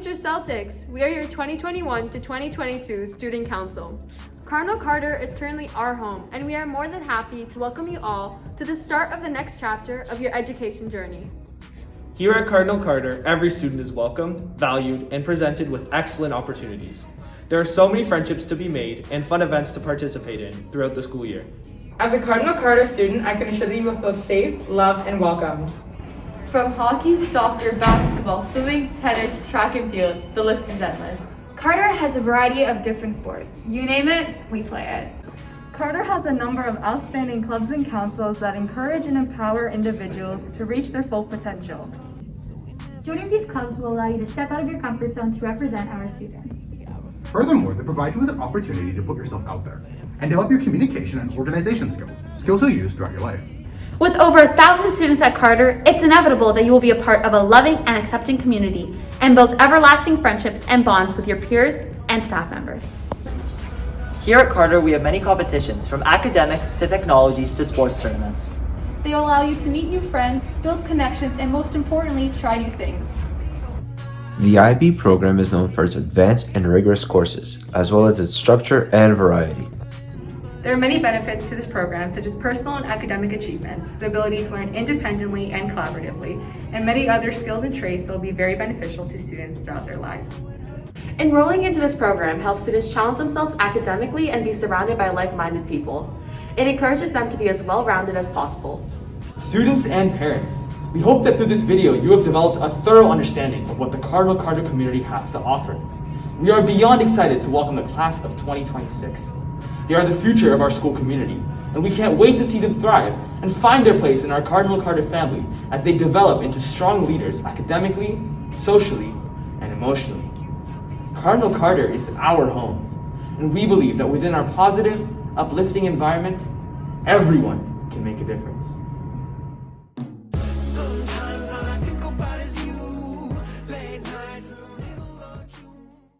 Future Celtics. We are your 2021 to 2022 Student Council. Cardinal Carter is currently our home, and we are more than happy to welcome you all to the start of the next chapter of your education journey. Here at Cardinal Carter, every student is welcomed, valued, and presented with excellent opportunities. There are so many friendships to be made and fun events to participate in throughout the school year. As a Cardinal Carter student, I can assure that you will feel safe, loved, and welcomed. From hockey, soccer, basketball, swimming, tennis, track and field, the list is endless. Carter has a variety of different sports. You name it, we play it. Carter has a number of outstanding clubs and councils that encourage and empower individuals to reach their full potential. Joining these clubs will allow you to step out of your comfort zone to represent our students. Furthermore, they provide you with an opportunity to put yourself out there and develop your communication and organization skills you'll use throughout your life. With over 1,000 students at Carter, it's inevitable that you will be a part of a loving and accepting community and build everlasting friendships and bonds with your peers and staff members. Here at Carter, we have many competitions, from academics to technologies to sports tournaments. They allow you to meet new friends, build connections, and most importantly, try new things. The IB program is known for its advanced and rigorous courses, as well as its structure and variety. There are many benefits to this program, such as personal and academic achievements, the ability to learn independently and collaboratively, and many other skills and traits that will be very beneficial to students throughout their lives. Enrolling into this program helps students challenge themselves academically and be surrounded by like-minded people. It encourages them to be as well-rounded as possible. Students and parents, we hope that through this video you have developed a thorough understanding of what the Cardinal Carter community has to offer. We are beyond excited to welcome the class of 2026. They are the future of our school community, and we can't wait to see them thrive and find their place in our Cardinal Carter family as they develop into strong leaders academically, socially, and emotionally. Cardinal Carter is our home, and we believe that within our positive, uplifting environment, everyone can make a difference.